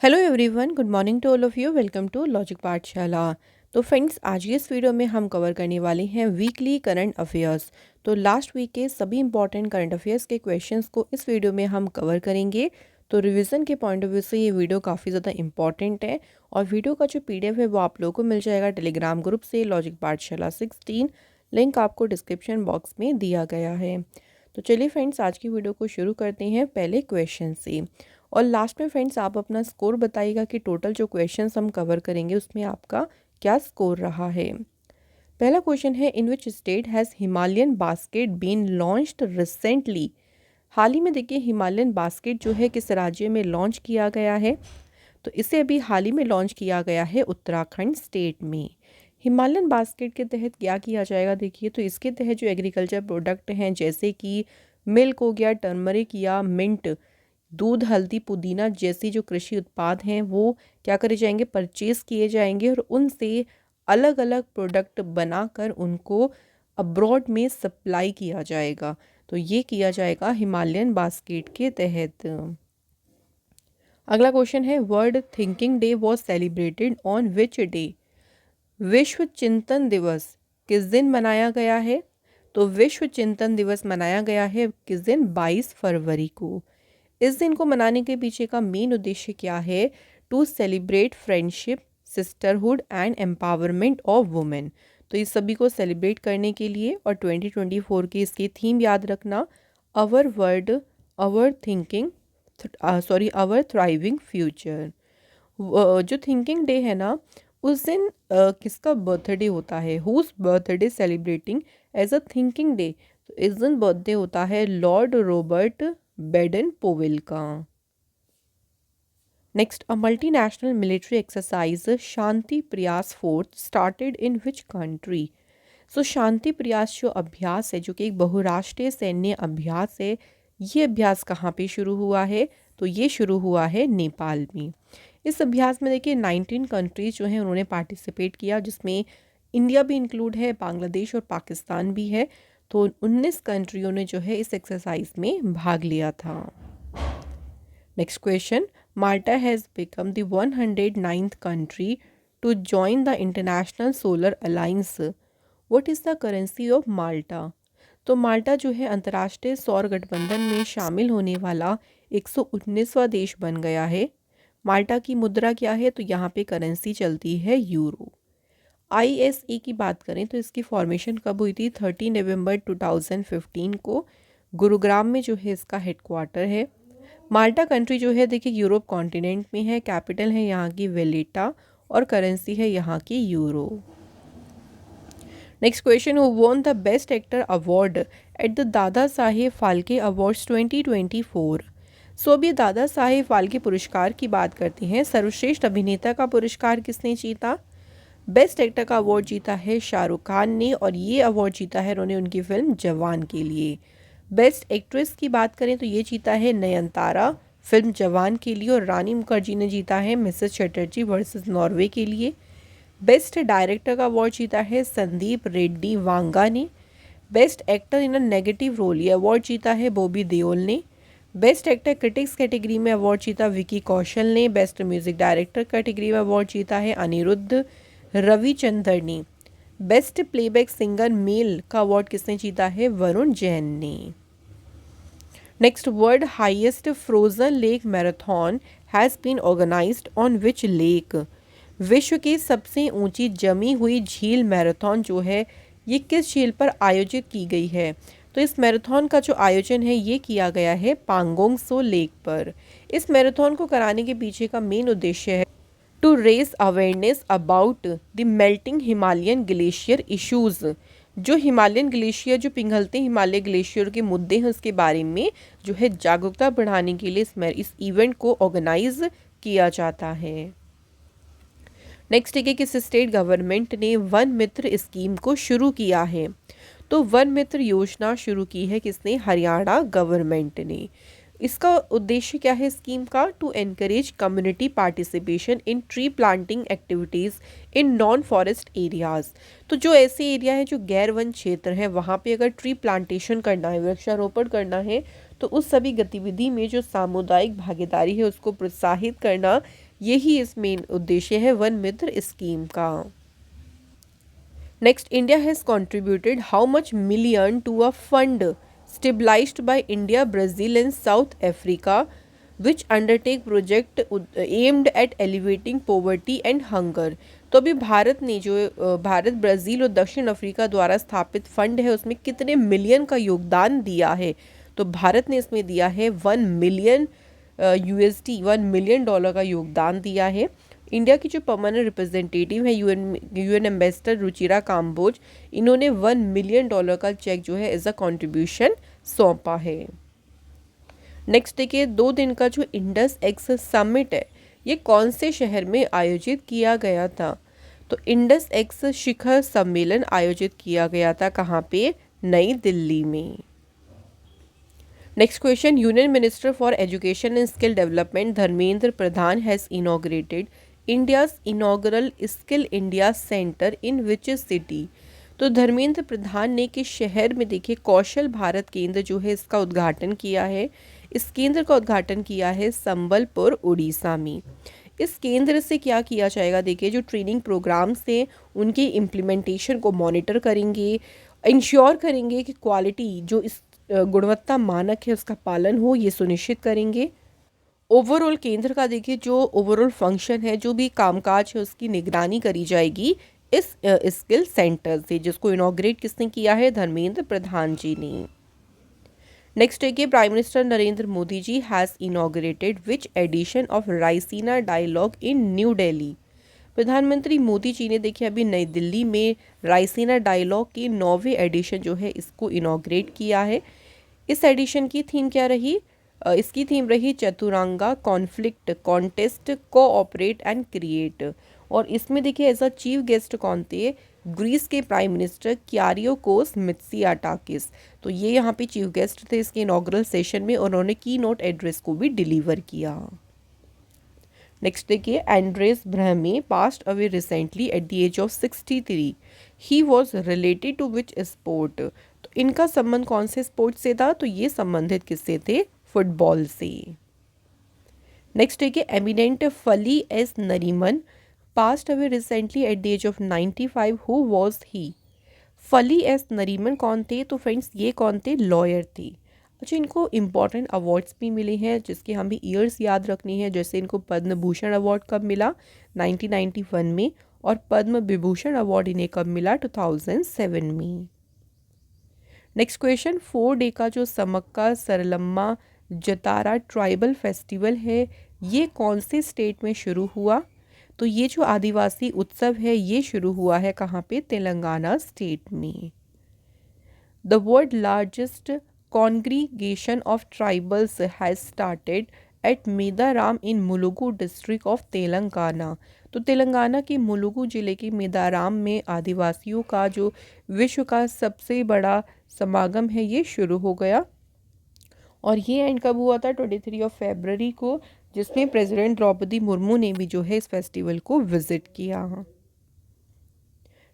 Hello everyone, good morning to all of you. Welcome to logic Pathshala. तो friends, आज की इस वीडियो में हम कवर करने वाले हैं वीकली करंट अफेयर्स। तो लास्ट वीक के सभी इंपॉर्टेंट करंट अफेयर्स के क्वेश्चंस को इस वीडियो में हम कवर करेंगे। तो रिवीजन के पॉइंट ऑफ व्यू से ये वीडियो काफ़ी ज़्यादा इंपॉर्टेंट है और वीडियो का जो PDF है वो आप लोगों को मिल जाएगा टेलीग्राम ग्रुप से, लॉजिक पाठशाला 16। लिंक आपको डिस्क्रिप्शन बॉक्स में दिया गया है। तो चलिए फ्रेंड्स, आज की वीडियो को शुरू करते हैं पहले क्वेश्चन से। और लास्ट में फ्रेंड्स आप अपना स्कोर बताइएगा कि टोटल जो क्वेश्चंस हम कवर करेंगे उसमें आपका क्या स्कोर रहा है। पहला क्वेश्चन है, in which state has Himalayan basket been launched recently. हाल ही में देखिए हिमालयन बास्केट जो है किस राज्य में लॉन्च किया गया है। तो इसे अभी हाल ही में लॉन्च किया गया है उत्तराखंड स्टेट में। हिमालयन बास्केट के तहत क्या किया जाएगा, देखिए तो इसके तहत जो एग्रीकल्चर प्रोडक्ट हैं जैसे कि मिल्क हो गया, टर्मरिक या मिंट, दूध, हल्दी, पुदीना जैसी जो कृषि उत्पाद हैं वो क्या करे जाएंगे, परचेज किए जाएंगे और उनसे अलग अलग प्रोडक्ट बनाकर उनको अब्रॉड में सप्लाई किया जाएगा। तो ये किया जाएगा हिमालयन बास्केट के तहत। अगला क्वेश्चन है, world thinking day was celebrated on which day. विश्व चिंतन दिवस किस दिन मनाया गया है। तो विश्व चिंतन दिवस मनाया गया है किस दिन, 22 फरवरी को। इस दिन को मनाने के पीछे का मेन उद्देश्य क्या है, to celebrate friendship, sisterhood and empowerment of women. तो इस सभी को सेलिब्रेट करने के लिए और 2024 की इसकी थीम याद रखना, our world, our thinking, our thriving future. जो थिंकिंग डे है ना, उस दिन किसका बर्थडे होता है, whose birthday celebrating as a thinking day. तो इस दिन बर्थडे होता है लॉर्ड रॉबर्ट बेडन पोवेल का। Next, a multinational military exercise Shanti Prayas fourth started in which country. So Shanti Prayas जो अभ्यास है, जो कि एक बहुराष्ट्रीय सैन्य अभ्यास है, ये अभ्यास कहाँ पे शुरू हुआ है। तो ये शुरू हुआ है नेपाल में। इस अभ्यास में देखिए 19 कंट्रीज जो हैं उन्होंने पार्टिसिपेट किया, जिसमें इंडिया भी इंक्लूड है, बांग्लादेश और पाकिस्तान भी है। तो 19 कंट्रियों ने जो है इस एक्सरसाइज में भाग लिया था। Next question, Malta has become the 109th country to join the International Solar Alliance. What is the currency of Malta. तो माल्टा जो है अंतर्राष्ट्रीय सौर गठबंधन में शामिल होने वाला 119वां देश बन गया है। माल्टा की मुद्रा क्या है, तो यहाँ पे करेंसी चलती है यूरो। ISA की बात करें तो इसकी फॉर्मेशन कब हुई थी, 30 नवंबर 2015 को। गुरुग्राम में जो है इसका हेडक्वार्टर है। माल्टा कंट्री जो है देखिए यूरोप कॉन्टिनेंट में है। कैपिटल है यहाँ की वेलेटा और करेंसी है यहाँ की euro. Next question, who won the best actor award at the Dada Saheb Phalke awards 2024। सो अब ये दादा साहेब फाल्के पुरस्कार की बात करते हैं। सर्वश्रेष्ठ अभिनेता का पुरस्कार किसने जीता। बेस्ट एक्टर का अवार्ड जीता है शाहरुख खान ने और ये अवार्ड जीता है उन्होंने उनकी फिल्म जवान के लिए। बेस्ट एक्ट्रेस की बात करें तो ये जीता है नयनतारा फिल्म जवान के लिए और रानी मुखर्जी ने जीता है मिसेस चटर्जी वर्सेस नॉर्वे के लिए। बेस्ट डायरेक्टर का अवार्ड जीता है संदीप रेड्डी वांगा ने। Best actor in a negative role ये अवार्ड जीता है बॉबी देओल ने। बेस्ट एक्टर क्रिटिक्स कैटेगरी में अवार्ड जीता विकी कौशल ने। बेस्ट म्यूजिक डायरेक्टर कैटेगरी में अवार्ड जीता है अनिरुद्ध रविचंद्र ने। बेस्ट प्लेबैक सिंगर मेल का अवार्ड किसने जीता है, वरुण जैन ने। Next, world highest frozen lake marathon has been organised on which lake. विश्व की सबसे ऊंची जमी हुई झील मैराथन जो है ये किस झील पर आयोजित की गई है। तो इस मैराथन का जो आयोजन है ये किया गया है पांगोंग सो लेक पर। इस मैराथन को कराने के पीछे का मेन उद्देश्य है to raise awareness about the melting Himalayan glacier issues. जो हिमालयन ग्लेशियर, जो पिघलते हिमालय ग्लेशियर के मुद्दे हैं उसके बारे में जो है जागरूकता बढ़ाने के लिए इस इवेंट को ऑर्गेनाइज किया जाता है। नेक्स्ट है कि किस स्टेट गवर्नमेंट ने वन मित्र स्कीम को शुरू किया है। तो वन मित्र योजना शुरू की है किसने, हरियाणा गवर्नमेंट ने। इसका उद्देश्य क्या है स्कीम का, to encourage community participation in tree planting activities in non forest areas. तो जो ऐसे एरिया है जो गैर वन क्षेत्र है वहाँ पे अगर ट्री प्लांटेशन करना है, वृक्षारोपण करना है, तो उस सभी गतिविधि में जो सामुदायिक भागीदारी है उसको प्रोत्साहित करना, यही इस मेन उद्देश्य है वन मित्र स्कीम का। Next, India has contributed how much million to a fund stabilized by India, Brazil and South Africa which undertake project aimed at elevating poverty and hunger। तो अभी भारत ने जो भारत, ब्राज़ील और दक्षिण अफ्रीका द्वारा स्थापित फंड है उसमें कितने मिलियन का योगदान दिया है? तो भारत ने इसमें दिया है 1 मिलियन USD, $1 मिलियन का योगदान दिया है। इंडिया की जो परमानेंट रिप्रेजेंटेटिव है यूएन एम्बेसडर रुचिरा काम्बोज, इन्होंने $1 मिलियन का चेक जो है एज अ कॉन्ट्रीब्यूशन सौंपा है। नेक्स्ट देखिए, 2 दिन का जो इंडस एक्स समिट है ये कौन से शहर में आयोजित किया गया था? तो इंडस एक्स शिखर सम्मेलन आयोजित किया गया था कहाँ पे? नई दिल्ली में। Next question, union minister for education and skill development Dharmendra Pradhan has inaugurated India's inaugural skill India centre in which city. तो धर्मेंद्र प्रधान ने किस शहर में देखिए कौशल भारत केंद्र जो है इसका उद्घाटन किया है? इस केंद्र का उद्घाटन किया है संबलपुर, उड़ीसा में। इस केंद्र से क्या किया जाएगा? देखिए जो ट्रेनिंग प्रोग्राम्स हैं उनकी इम्प्लीमेंटेशन को मॉनिटर करेंगे, इंश्योर करेंगे कि क्वालिटी जो इस गुणवत्ता मानक है उसका पालन हो, ये सुनिश्चित करेंगे। ओवरऑल केंद्र का देखिए जो ओवरऑल फंक्शन है, जो भी कामकाज है उसकी निगरानी करी जाएगी इस स्किल सेंटर से, जिसको इनॉग्रेट किसने किया है? धर्मेंद्र प्रधान जी ने। नेक्स्ट है कि prime minister Narendra Modi ji has inaugurated which edition of Raisina dialogue in New Delhi. प्रधानमंत्री मोदी जी ने देखिए अभी नई दिल्ली में रायसीना डायलॉग की 9वें एडिशन जो है इसको इनॉग्रेट किया है। इस एडिशन की थीम क्या रही? इसकी थीम रही Chaturanga conflict contest cooperate and create. और इसमें देखिए एज अ चीफ गेस्ट कौन थे? ग्रीस के प्राइम मिनिस्टर क्यारियोकोस मित्सियाटाकिस। तो ये यहाँ पे चीफ गेस्ट थे इसके इनॉग्रल सेशन में और उन्होंने की नोट एड्रेस को भी डिलीवर किया। नेक्स्ट देखिए, Andreas Brehme passed away recently at the age of 63। He was related to which sport. तो इनका संबंध कौन से स्पोर्ट से था? तो ये संबंधित किससे थे? फुटबॉल से। नेक्स्ट देखिए, eminent Fali S Nariman passed away recently at the age of 95। Who was he? Fali S Nariman कौन थे? तो फ्रेंड्स ये कौन थे? लॉयर थे। अच्छा, इनको इम्पॉर्टेंट अवार्ड्स भी मिले हैं जिसके हमें ईयर्स याद रखनी है। जैसे इनको पद्म भूषण अवार्ड कब मिला? 1991 में। और पद्म विभूषण अवार्ड इन्हें कब मिला? 2007 में। नेक्स्ट क्वेश्चन, 4 डे का जो समक्का सरलम्मा जतारा ट्राइबल फेस्टिवल है ये कौन से स्टेट में शुरू हुआ? तो ये जो आदिवासी उत्सव है ये शुरू हुआ है कहाँ पे? तेलंगाना स्टेट में। The world largest congregation of tribals has started at Medaram in Mulugu district of Telangana. तो तेलंगाना के मुलुगु जिले के मेदाराम में आदिवासियों का जो विश्व का सबसे बड़ा समागम है ये शुरू हो गया। और ये एंड कब हुआ था? 23 फरवरी को, जिसमें प्रेसिडेंट द्रौपदी मुर्मू ने भी जो है इस फेस्टिवल को विजिट किया।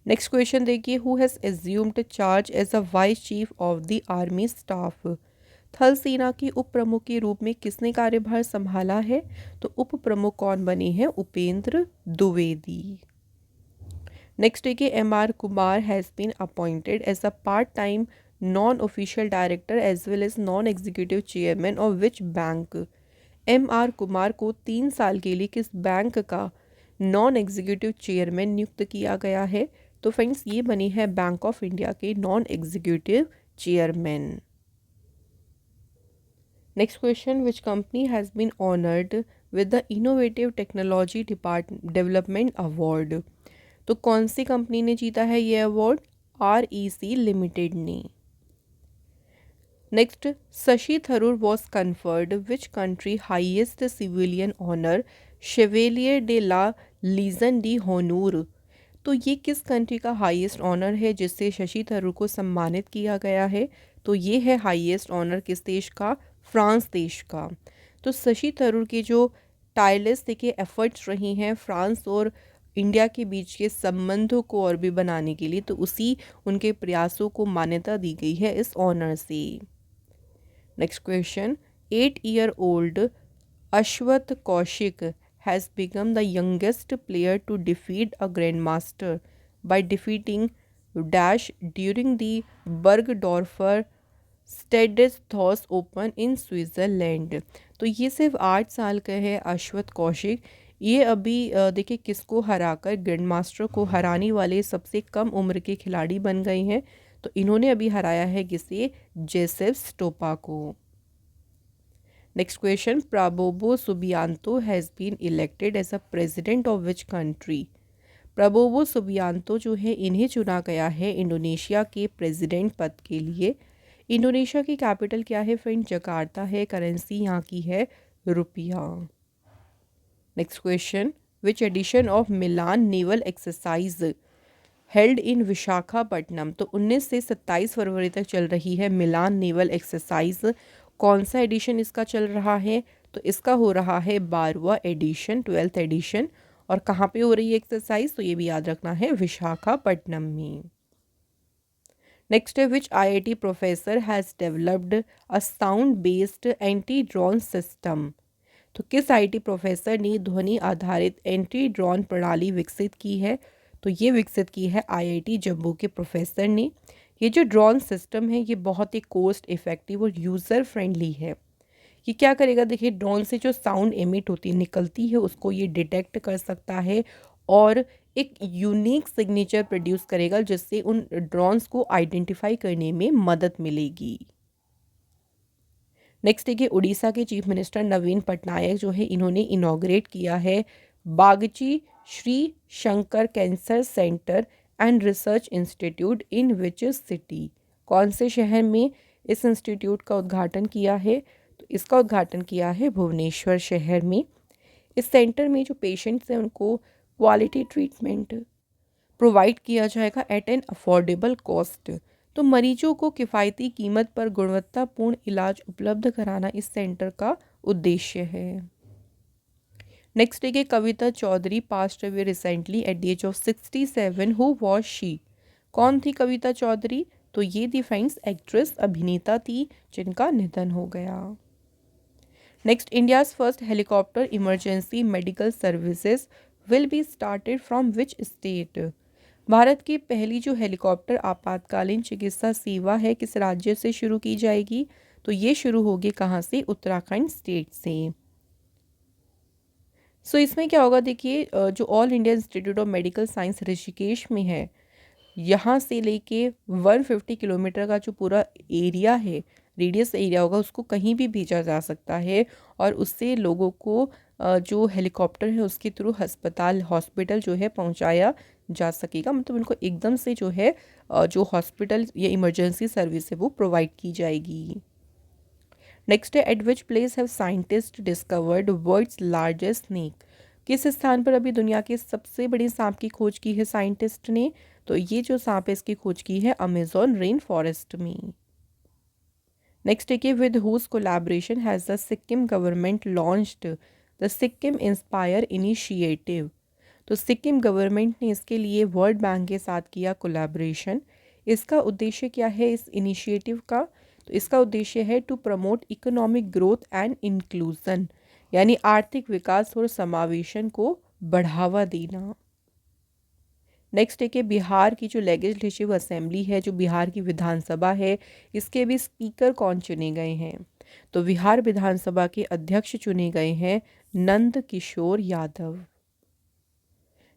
नेक्स्ट क्वेश्चन देखिए, who has assumed charge as a vice chief of the army staff. थल सेना के उप प्रमुख के रूप में किसने कार्यभार संभाला है? तो उप प्रमुख कौन बने हैं? उपेंद्र द्विवेदी। नेक्स्ट देखिए, M R. Kumar has been appointed as a part time non official director as well as non executive chairman of which bank. M R. Kumar को 3 साल के लिए किस बैंक का नॉन एग्जीक्यूटिव चेयरमैन नियुक्त किया गया है? तो फ्रेंड्स ये बने हैं बैंक ऑफ इंडिया के non executive chairman. Next question, which company has been honoured with the innovative technology development award. तो कौन सी कंपनी ने जीता है ये अवार्ड? REC लिमिटेड ने। Next, Shashi Tharoor was conferred which country highest civilian honour Chevalier de la Legion d' Honneur. तो ये किस कंट्री का हाईएस्ट ऑनर है जिससे शशि थरूर को सम्मानित किया गया है? तो ये है हाईएस्ट ऑनर किस देश का? फ्रांस देश का। तो शशि थरूर के जो टायरलेस देखिए एफर्ट्स रही हैं फ्रांस और इंडिया के बीच के संबंधों को और भी बनाने के लिए, तो उसी उनके प्रयासों को मान्यता दी गई है इस ऑनर से। Next question, 8 year old अश्वत Kaushik has become the youngest player to defeat a grandmaster by defeating dash during the Bergdorfer स्टेडेथॉस ओपन इन स्विट्ज़रलैंड। तो ये सिर्फ 8 साल का है अश्वत कौशिक। ये अभी देखिए किसको हराकर ग्रैंड मास्टर को हराने वाले सबसे कम उम्र के खिलाड़ी बन गए हैं। तो इन्होंने अभी हराया है किसे, जेसेफ स्टोपा को। Next question, Prabowo Subianto has been elected as a president of which country. Prabowo Subianto जो है इन्हें चुना गया है इंडोनेशिया के प्रेसिडेंट पद के लिए। इंडोनेशिया की कैपिटल क्या है फ्रेंड, जकार्ता है। करेंसी यहाँ की है रुपया। Next question, which edition of Milan naval exercise held in Visakhapatnam. तो 19 से 27 फरवरी तक चल रही है मिलान नेवल एक्सरसाइज। कौन सा एडिशन इसका चल रहा है, तो इसका हो रहा है 12वां एडिशन, 12th एडिशन। और कहाँ पे हो रही है एक्सरसाइज, तो ये भी याद रखना है, विशाखापट्टनम में। नेक्स्ट है, विच IIT professor has developed a sound based anti drone system. तो किस आईआईटी प्रोफेसर ने ध्वनि आधारित एंटी ड्रोन प्रणाली विकसित की है, तो ये विकसित की है आईआईटी जम्मू के प्रोफेसर ने। ये जो ड्रोन सिस्टम है ये बहुत ही कोस्ट इफ़ेक्टिव और यूज़र फ्रेंडली है। ये क्या करेगा, देखिए ड्रोन से जो साउंड एमिट होती निकलती है उसको ये डिटेक्ट कर सकता है और एक यूनिक सिग्नेचर प्रोड्यूस करेगा जिससे उन ड्रोन्स को आइडेंटिफाई करने में मदद मिलेगी। नेक्स्ट देखिए, उड़ीसा के चीफ मिनिस्टर नवीन पटनायक जो है इन्होंने इनॉग्रेट किया है Bagchi Shri Shankar cancer centre and research institute in which city. कौन से शहर में इस इंस्टीट्यूट का उद्घाटन किया है, तो इसका उद्घाटन किया है भुवनेश्वर शहर में। इस सेंटर में जो पेशेंट्स हैं उनको क्वालिटी ट्रीटमेंट प्रोवाइड किया जाएगा एट एन अफोर्डेबल कॉस्ट। तो मरीजों को किफ़ायती कीमत पर गुणवत्तापूर्ण इलाज उपलब्ध कराना इस सेंटर का उद्देश्य है। नेक्स्ट है, Kavita Chaudhary passed away recently at the age of 67। Who was she. कौन थी कविता चौधरी, तो ये थी फ्रेंड्स एक्ट्रेस, अभिनेता थी जिनका निधन हो गया। Next, India's first helicopter emergency medical services will be started from which state. Bharat की पहली जो हेलीकॉप्टर आपातकालीन चिकित्सा सेवा है किस राज्य से शुरू की जाएगी, तो ये शुरू होगी कहाँ से, उत्तराखंड स्टेट से। सो इसमें क्या होगा, देखिए जो all India institute of medical science Rishikesh में है, यहाँ से लेके 150 किलोमीटर का जो पूरा एरिया है, रेडियस एरिया होगा, उसको कहीं भी भेजा जा सकता है और उससे लोगों को जो हेलीकॉप्टर है उसके थ्रू अस्पताल हॉस्पिटल जो है पहुँचाया जा सकेगा। मतलब उनको एकदम से जो है जो हॉस्पिटल या इमरजेंसी सर्विस है वो प्रोवाइड की जाएगी। नेक्स्ट है, at which place have scientist discovered world's largest snake. किस स्थान पर अभी दुनिया के सबसे बड़े सांप की खोज की है साइंटिस्ट ने, तो ये जो सांप है इसकी खोज की है अमेजोन रेन फॉरेस्ट में। नेक्स्ट है कि with whose collaboration has the Sikkim government launched the Sikkim inspire initiative. तो सिक्किम गवर्नमेंट ने इसके लिए वर्ल्ड बैंक के साथ किया कोलैबोरेशन। इसका उद्देश्य क्या है इस इनिशिएटिव का, तो इसका उद्देश्य है to promote economic growth and inclusion, यानी आर्थिक विकास और समावेशन को बढ़ावा देना। नेक्स्ट है कि बिहार की जो लेजिस्लेटिव असेंबली है, जो बिहार की विधानसभा है, इसके भी स्पीकर कौन चुने गए हैं, तो बिहार विधानसभा के अध्यक्ष चुने गए हैं Nand Kishore Yadav.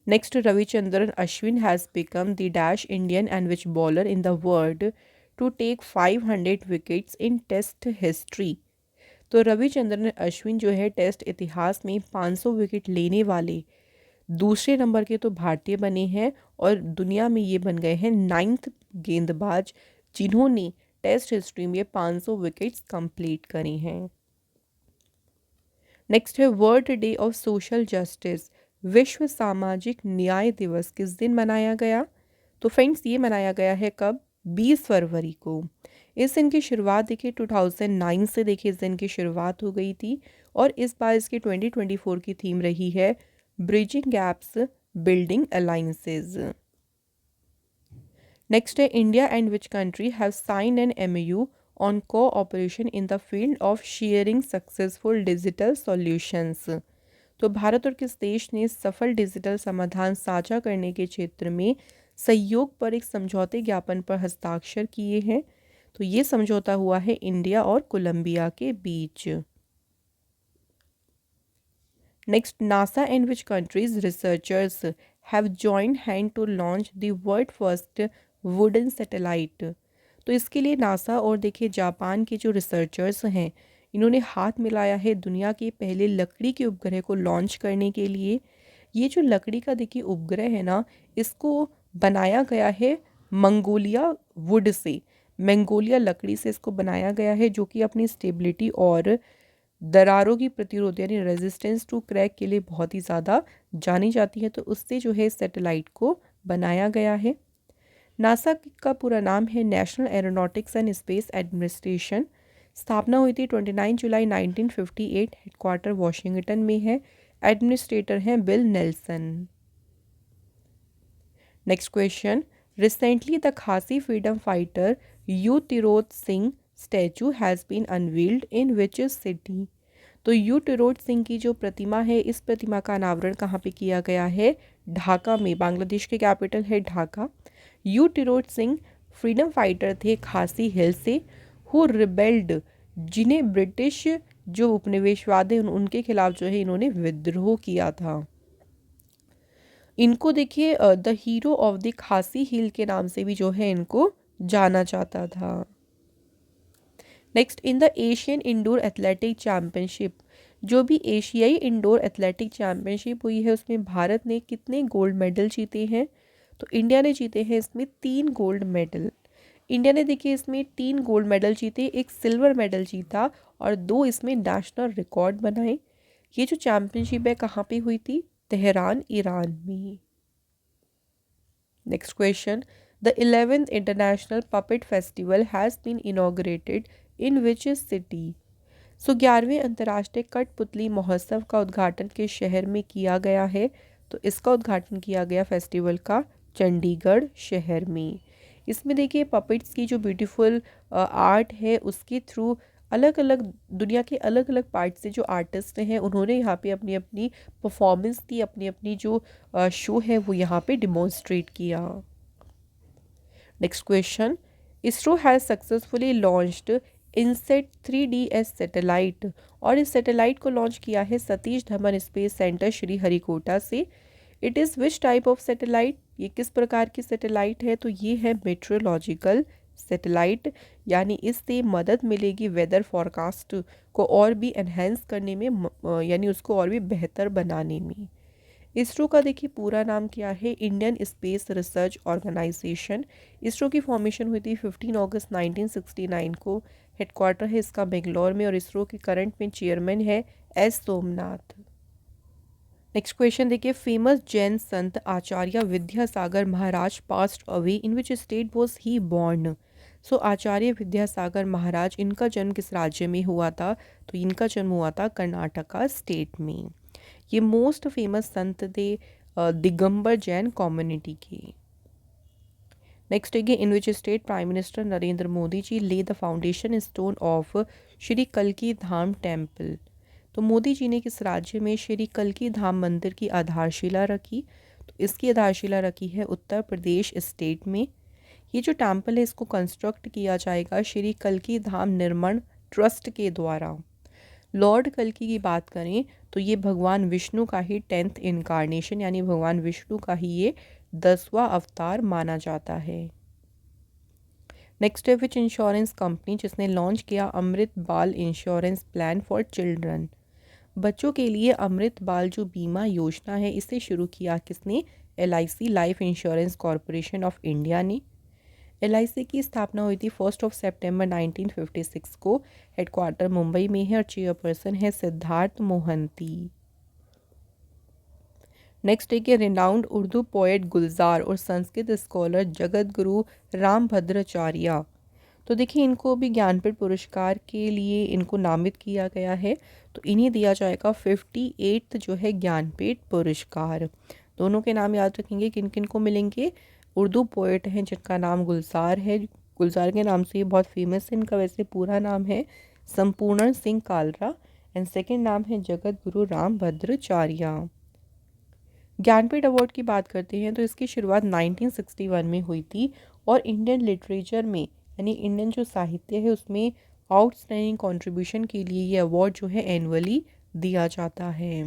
Next, Ravichandran Ashwin has become the dash Indian and which bowler in the world to take 500 wickets in test history. तो रविचंद्रन अश्विन जो है टेस्ट इतिहास में 500 विकेट लेने वाले दूसरे नंबर के तो भारतीय बने हैं और दुनिया में ये बन गए हैं 9th गेंदबाज जिन्होंने टेस्ट हिस्ट्री में 500 विकेट्स कंप्लीट करी हैं। नेक्स्ट है, world day of social justice, विश्व सामाजिक न्याय दिवस किस दिन मनाया गया, तो फ्रेंड्स ये मनाया गया है कब, 20 फरवरी को। इस दिन की शुरुआत देखिए 2009 से देखिए इस दिन की शुरुआत हो गई थी और इस बार इसकी 2024 की थीम रही है bridging gaps building alliances. Next है, India and which country have signed an MOU on cooperation in the field of sharing successful digital solutions. तो भारत और किस देश ने सफल डिजिटल समाधान साझा करने के क्षेत्र में सहयोग पर एक समझौते ज्ञापन पर हस्ताक्षर किए हैं? तो ये समझौता हुआ है इंडिया और कोलंबिया के बीच। Next, NASA and which countries researchers have joint hand to launch the world first wooden satellite? तो इसके लिए नासा और देखिए जापान के जो रिसर्चर्स हैं, इन्होंने हाथ मिलाया है दुनिया के पहले लकड़ी के उपग्रह को लॉन्च करने के लिए। ये जो लकड़ी का देखिए उपग्रह है ना, इसको बनाया गया है मंगोलिया वुड से, मंगोलिया लकड़ी से इसको बनाया गया है, जो कि अपनी स्टेबिलिटी और दरारों की प्रतिरोध यानी रेजिस्टेंस टू क्रैक के लिए बहुत ही ज़्यादा जानी जाती है। तो उससे जो है सैटेलाइट को बनाया गया है। नासा का पूरा नाम है national aeronautics and space administration. स्थापना हुई थी 29 जुलाई 1958। हेडक्वार्टर वॉशिंगटन में है। एडमिनिस्ट्रेटर हैं Bill Nelson. Next question, recently the Khasi freedom fighter U Tirot Singh statue has been unveiled in which city? तो यू टिरोत सिंह की जो प्रतिमा है, इस प्रतिमा का अनावरण कहाँ पे किया गया है? ढाका में। बांग्लादेश के कैपिटल है Dhaka. You Tirot Singh freedom fighter थे खासी हिल से, हु रिबेल्ड, जिन्हें ब्रिटिश जो उपनिवेशवाद है उनके खिलाफ जो है इन्होंने विद्रोह किया था। इनको देखिए द हीरो ऑफ द खासी हिल के नाम से भी जो है इनको जाना जाता था। Next, in the Asian indoor athletic championship, जो भी एशियाई इंडोर एथलेटिक चैम्पियनशिप हुई है उसमें भारत ने कितने गोल्ड मेडल जीते हैं? तो इंडिया ने जीते हैं इसमें 3 गोल्ड मेडल। इंडिया ने देखिए इसमें 3 गोल्ड मेडल जीते, 1 सिल्वर मेडल जीता और 2 इसमें नेशनल रिकॉर्ड बनाए। ये जो चैम्पियनशिप है कहाँ पे हुई थी? तेहरान, ईरान में। Next question, the 11th international puppet festival has been inaugurated in which city? So 11वें अंतर्राष्ट्रीय कठपुतली महोत्सव का उद्घाटन किस शहर में किया गया है? तो इसका उद्घाटन किया गया फेस्टिवल का चंडीगढ़ शहर में। इसमें देखिए पपेट्स की जो ब्यूटीफुल आर्ट है उसके थ्रू अलग अलग दुनिया के अलग अलग पार्ट से जो आर्टिस्ट हैं उन्होंने यहाँ पे अपनी अपनी परफॉर्मेंस दी, अपनी अपनी जो शो है वो यहाँ पे डिमॉन्स्ट्रेट किया। Next question, ISRO has successfully launched INSAT 3DS satellite, और इस सैटेलाइट को लॉन्च किया है सतीश धवन स्पेस सेंटर श्रीहरिकोटा से। It is which type of satellite? ये किस प्रकार की सैटेलाइट है? तो ये है मेट्रोलॉजिकल सैटेलाइट, यानी इससे मदद मिलेगी वेदर फॉरकास्ट को और भी एनहेंस करने में, यानी उसको और भी बेहतर बनाने में। इसरो का देखिए पूरा नाम क्या है? Indian space research organisation. ISRO की फॉर्मेशन हुई थी 15 अगस्त 1969 को। हेडक्वार्टर है इसका बेंगलोर में और इसरो के करंट में चेयरमैन है एस सोमनाथ। नेक्स्ट क्वेश्चन देखिए, फेमस जैन संत Acharya Vidyasagar Maharaj passed away in which state was he born? So Acharya Vidyasagar Maharaj, इनका जन्म किस राज्य में हुआ था? तो इनका जन्म हुआ था कर्नाटका स्टेट में। ये मोस्ट फेमस संत थे दिगंबर जैन कम्युनिटी के। नेक्स्ट है, in which state prime minister Narendra Modi ji lay the foundation stone of Shri कल्की धाम टेम्पल? तो मोदी जी ने किस राज्य में श्री कल्की धाम मंदिर की आधारशिला रखी? तो इसकी आधारशिला रखी है उत्तर प्रदेश स्टेट में। ये जो टेम्पल है इसको कंस्ट्रक्ट किया जाएगा श्री कल्की धाम निर्माण ट्रस्ट के द्वारा। लॉर्ड कल्की की बात करें तो ये भगवान विष्णु का ही 10th इनकारनेशन, यानी भगवान विष्णु का ही ये 10वां अवतार माना जाता है। नेक्स्ट है, विच इंश्योरेंस कंपनी जिसने लॉन्च किया अमृत बाल इंश्योरेंस प्लान फॉर चिल्ड्रन? बच्चों के लिए अमृत बाल जो बीमा योजना है इसे शुरू किया किसने? LIC life insurance corporation of India ने। LIC की स्थापना हुई थी 1 सितंबर 1956 को। हेडक्वार्टर मुंबई में है और चेयरपर्सन है सिद्धार्थ मोहंती। नेक्स्ट है कि रिनाउंड उर्दू पोएट गुलजार और संस्कृत स्कॉलर जगत गुरु राम भद्राचार्य, तो देखिए इनको भी ज्ञानपीठ पुरस्कार के लिए इनको नामित किया गया है। तो इन्हें दिया जाएगा 58th जो है ज्ञानपीठ पुरस्कार। दोनों के नाम याद रखेंगे, किन किन को मिलेंगे? उर्दू पोएट हैं जिनका नाम गुलजार है, गुलजार के नाम से ये बहुत फेमस है। इनका वैसे पूरा नाम है संपूर्ण सिंह कालरा। एंड सेकंड नाम है जगत गुरु रामभद्राचार्य। ज्ञानपीठ अवार्ड की बात करते हैं तो इसकी शुरुआत 1961 में हुई थी और इंडियन लिटरेचर में यानी इंडियन जो साहित्य है उसमें आउटस्टैंडिंग कंट्रीब्यूशन के लिए ये अवार्ड जो है एनुअली दिया जाता है।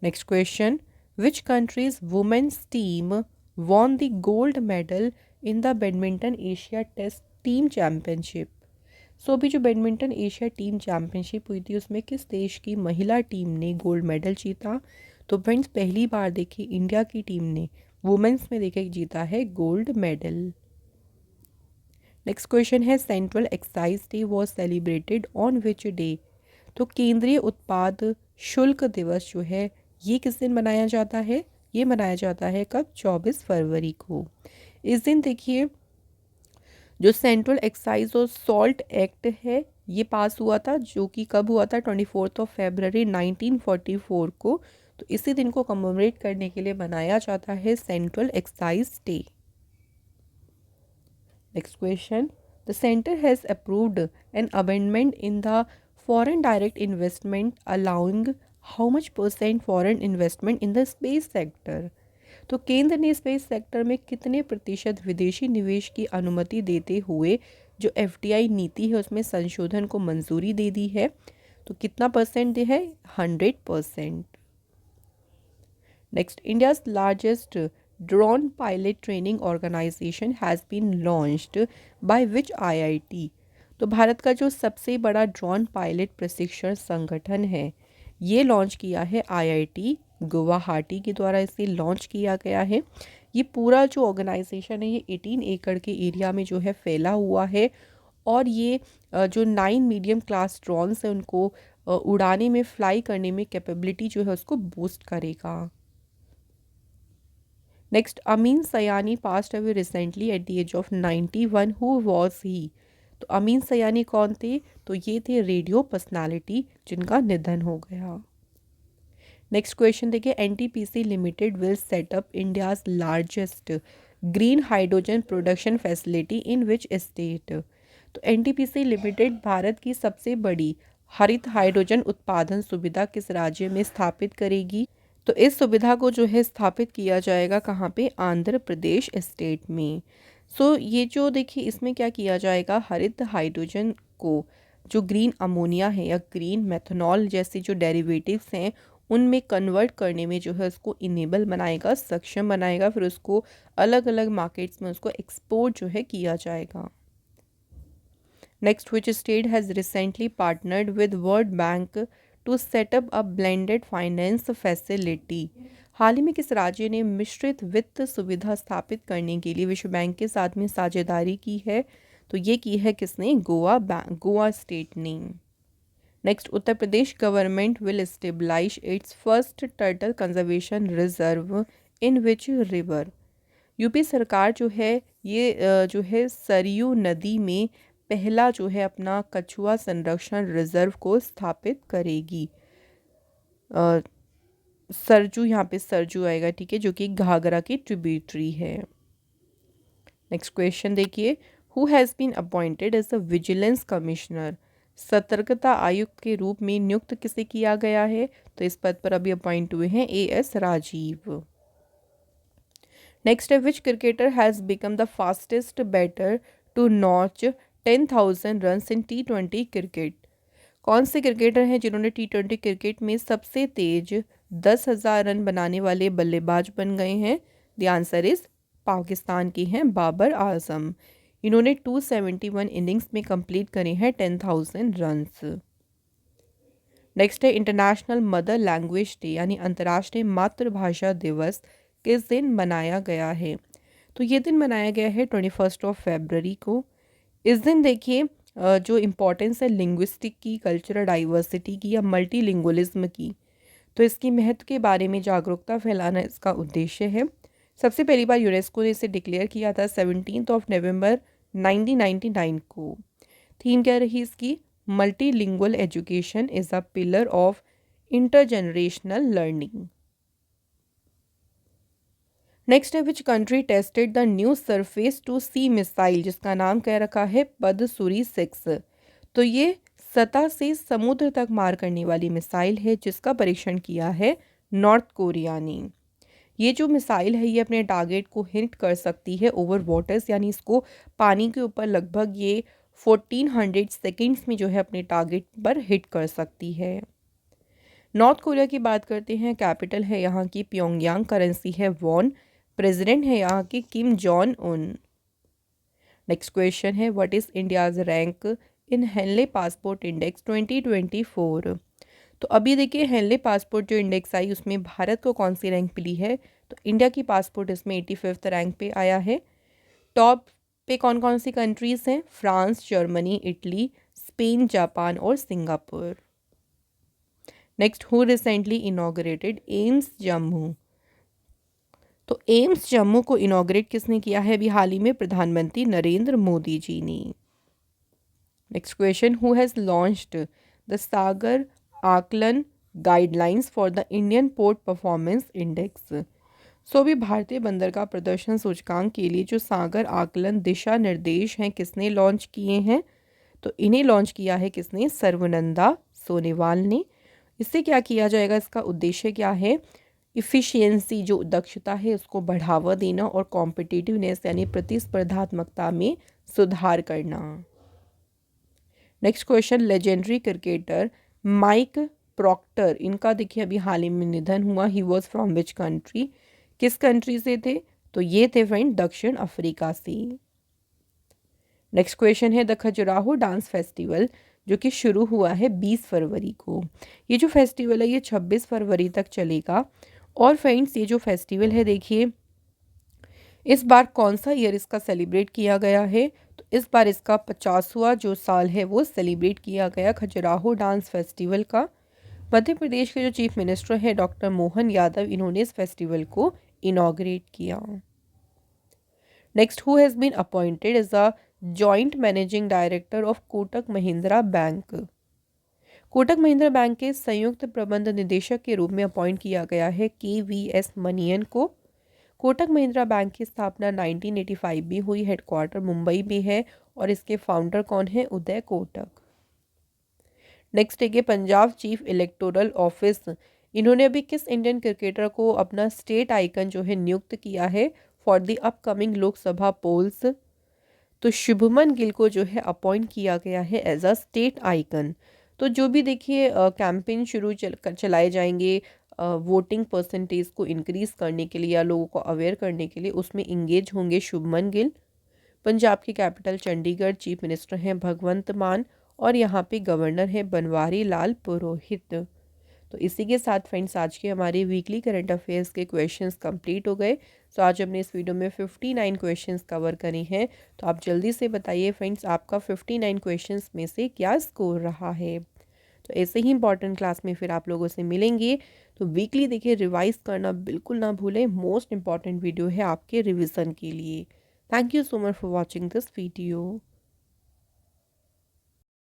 Next question, which countries women's team won the gold medal in the badminton Asia test team championship. So अभी जो बैडमिंटन एशिया टीम चैम्पियनशिप हुई थी उसमें किस देश की महिला टीम ने गोल्ड मेडल जीता। तो फ्रेंड्स पहली बार देखिए इंडिया की टीम ने वुमेन्स में देखिए जीता है गोल्ड मेडल। नेक्स्ट क्वेश्चन है central excise day was celebrated on which day. तो केंद्रीय उत्पाद शुल्क दिवस जो है ये किस दिन मनाया जाता है, ये मनाया जाता है कब, 24 फरवरी को। इस दिन देखिए जो सेंट्रल एक्साइज और सॉल्ट एक्ट है ये पास हुआ था, जो कि कब हुआ था, 24 फरवरी 1944 को। तो इसी दिन को कमेमोरेट करने के लिए मनाया जाता है central excise day. Next question, the centre has approved an amendment in the foreign direct investment allowing how much percent foreign investment in the space sector. तो केंद्र ने स्पेस सेक्टर में कितने प्रतिशत विदेशी निवेश की अनुमति देते हुए जो एफडीआई नीति है उसमें संशोधन को मंजूरी दे दी है। तो कितना परसेंट दे है, 100%। Next, India's largest drone pilot training organisation has been launched by which IIT. तो भारत का जो सबसे बड़ा ड्रोन पायलट प्रशिक्षण संगठन है ये लॉन्च किया है आईआईटी गुवाहाटी के द्वारा, इसे लॉन्च किया गया है। ये पूरा जो ऑर्गेनाइजेशन है ये 18 एकड़ के एरिया में जो है फैला हुआ है और ये जो 9 मीडियम क्लास ड्रोन्स हैं उनको उड़ाने में, फ्लाई करने में कैपेबिलिटी जो है उसको बूस्ट करेगा। Next, Ameen Sayani passed away recently at the age of 91। Who was he. तो अमीन सयानी कौन थे, तो ये थे रेडियो पर्सनालिटी जिनका निधन हो गया। नेक्स्ट क्वेश्चन देखिए, NTPC limited will set up India's largest green hydrogen production facility in which state. तो एनटीपीसी लिमिटेड भारत की सबसे बड़ी हरित हाइड्रोजन उत्पादन सुविधा किस राज्य में स्थापित करेगी। तो इस सुविधा को जो है स्थापित किया जाएगा कहाँ पे, आंध्र प्रदेश स्टेट में। सो ये जो देखिए इसमें क्या किया जाएगा, हरित हाइड्रोजन को जो ग्रीन अमोनिया है या ग्रीन मेथनॉल जैसे जो डेरिवेटिव्स हैं उनमें कन्वर्ट करने में जो है उसको इनेबल बनाएगा, सक्षम बनाएगा, फिर उसको अलग अलग मार्केट्स में उसको एक्सपोर्ट जो है किया जाएगा। Next, which state has recently partnered with World Bank to set up a blended finance facility. हाल ही में किस राज्य ने मिश्रित वित्त सुविधा स्थापित करने के लिए विश्व बैंक के साथ में साझेदारी की है। तो ये की है किसने, गोवा स्टेट ने। Next, Uttar Pradesh government will stabilise its first turtle conservation reserve in which river. UP सरकार जो है ये जो है सरयू नदी में पहला जो है अपना कछुआ संरक्षण रिजर्व को स्थापित करेगी। सरजू, यहाँ पे सरजू आएगा, ठीक है, जो कि घाघरा की ट्रिब्यूटरी है। नेक्स्ट क्वेश्चन देखिए, who has been appointed as a vigilance commissioner. सतर्कता आयुक्त के रूप में नियुक्त किसे किया गया है। तो इस पद पर अभी अपॉइंट हुए हैं एएस राजीव। नेक्स्ट है, which cricketer has become the fastest batter to notch 10,000 runs in T20 cricket. कौन से क्रिकेटर हैं जिन्होंने T20 क्रिकेट में सबसे तेज 10,000 रन बनाने वाले बल्लेबाज बन गए हैं। द आंसर इज पाकिस्तान के हैं बाबर आजम। इन्होंने 271 इनिंग्स में कंप्लीट करे हैं 10,000 रन्स। नेक्स्ट है, इंटरनेशनल मदर लैंग्वेज डे यानी अंतर्राष्ट्रीय मातृभाषा दिवस किस दिन मनाया गया है। तो ये दिन मनाया गया है 21 फरवरी को। इस दिन देखिए जो इम्पोर्टेंस है लिंग्विस्टिक की, कल्चरल डाइवर्सिटी की या मल्टीलिंगुअलिज्म की, तो इसकी महत्व के बारे में जागरूकता फैलाना इसका उद्देश्य है। सबसे पहली बार यूनेस्को ने इसे डिक्लेयर किया था 17 नवंबर 1999 को। थीम क्या रही इसकी, multilingual education is a pillar of intergenerational learning. Next है, which country tested the new surface to sea missile जिसका नाम कह रखा है पदसूरी 6। तो ये सतह से समुद्र तक मार करने वाली मिसाइल है जिसका परीक्षण किया है नॉर्थ कोरिया ने। ये जो मिसाइल है ये अपने टारगेट को हिट कर सकती है ओवर वाटर्स, यानी इसको पानी के ऊपर लगभग ये 1400 सेकेंड्स में जो है अपने टारगेट पर हिट कर सकती है। नॉर्थ कोरिया की बात करते हैं, कैपिटल है यहाँ की प्योंगयांग, करेंसी है वॉन, प्रेसिडेंट है यहाँ की Kim Jong Un. Next question है, what is India's rank in Henley passport index 2024। तो अभी देखिए हेनले पासपोर्ट जो इंडेक्स आई उसमें भारत को कौन सी रैंक मिली है, तो इंडिया की पासपोर्ट इसमें 85th रैंक पे आया है। टॉप पे कौन कौन सी कंट्रीज़ हैं, France, Germany, Italy, Spain, Japan और Singapore. Next, who recently inaugurated AIIMS Jammu. तो एम्स जम्मू को इनॉग्रेट किसने किया है, अभी हाल ही में प्रधानमंत्री नरेंद्र मोदी जी ने। Next question, who has launched the Sagar Aankalan guidelines for the Indian port performance index. So अभी भारतीय बंदर का प्रदर्शन सूचकांक के लिए जो सागर आकलन दिशा निर्देश हैं किसने लॉन्च किए हैं, तो इन्हें लॉन्च किया है किसने, सर्वनंदा सोनेवाल ने। इससे क्या किया जाएगा, इसका उद्देश्य क्या है, इफ़िशियंसी जो दक्षता है उसको बढ़ावा देना और कॉम्पिटिटिवनेस यानी प्रतिस्पर्धात्मकता में सुधार करना। Next question, legendary cricketer Mike Proctor, इनका देखिए अभी हाल ही में निधन हुआ। He was from which country, किस कंट्री से थे, तो ये थे फ्रेंड दक्षिण अफ्रीका से। नेक्स्ट क्वेश्चन है, द खजुराहो डांस फेस्टिवल जो कि शुरू हुआ है 20 फरवरी को। ये जो फेस्टिवल है ये 26 फरवरी तक चलेगा। और फ्रेंड्स ये जो फेस्टिवल है देखिए इस बार कौन सा ईयर इसका सेलिब्रेट किया गया है, तो इस बार इसका 50वां जो साल है वो सेलिब्रेट किया गया खजुराहो डांस फेस्टिवल का। मध्य प्रदेश के जो चीफ मिनिस्टर है डॉक्टर मोहन यादव, इन्होंने इस फेस्टिवल को इनॉग्रेट किया। Next, who has been appointed as a joint managing director of Kotak Mahindra bank. Kotak Mahindra bank के संयुक्त प्रबंध निदेशक के रूप में अपॉइंट किया गया है KVS मनियन को। कोटक महिंद्रा बैंक की स्थापना 1985 में हुई, हेडक्वार्टर मुंबई में है और इसके फाउंडर कौन है, उदय कोटक। नेक्स्ट है पंजाब चीफ इलेक्टोरल ऑफिस, इन्होंने अभी किस इंडियन क्रिकेटर को अपना स्टेट आइकन जो है नियुक्त किया है for the upcoming Lok Sabha polls, तो शुभमन गिल को जो है अपॉइंट किया गया है एज अ स्टेट आइकन। तो जो भी देखिए कैंपेन चलाए जाएंगे वोटिंग परसेंटेज को इंक्रीज़ करने के लिए या लोगों को अवेयर करने के लिए, उसमें इंगेज होंगे शुभमन गिल। पंजाब की कैपिटल चंडीगढ़, चीफ मिनिस्टर हैं भगवंत मान और यहाँ पे गवर्नर है बनवारी लाल पुरोहित। तो इसी के साथ फ्रेंड्स आज के हमारे वीकली करंट अफेयर्स के क्वेश्चंस कंप्लीट हो गए। तो आज हमने इस वीडियो में 59 क्वेश्चंस कवर करे हैं। तो आप जल्दी से बताइए फ्रेंड्स आपका 59 क्वेश्चंस में से क्या स्कोर रहा है। तो ऐसे ही इंपॉर्टेंट क्लास में फिर आप लोगों से मिलेंगे। तो वीकली देखिए रिवाइज करना बिल्कुल ना भूलें, मोस्ट इंपॉर्टेंट वीडियो है आपके रिविज़न के लिए। Thank you so much for watching this video.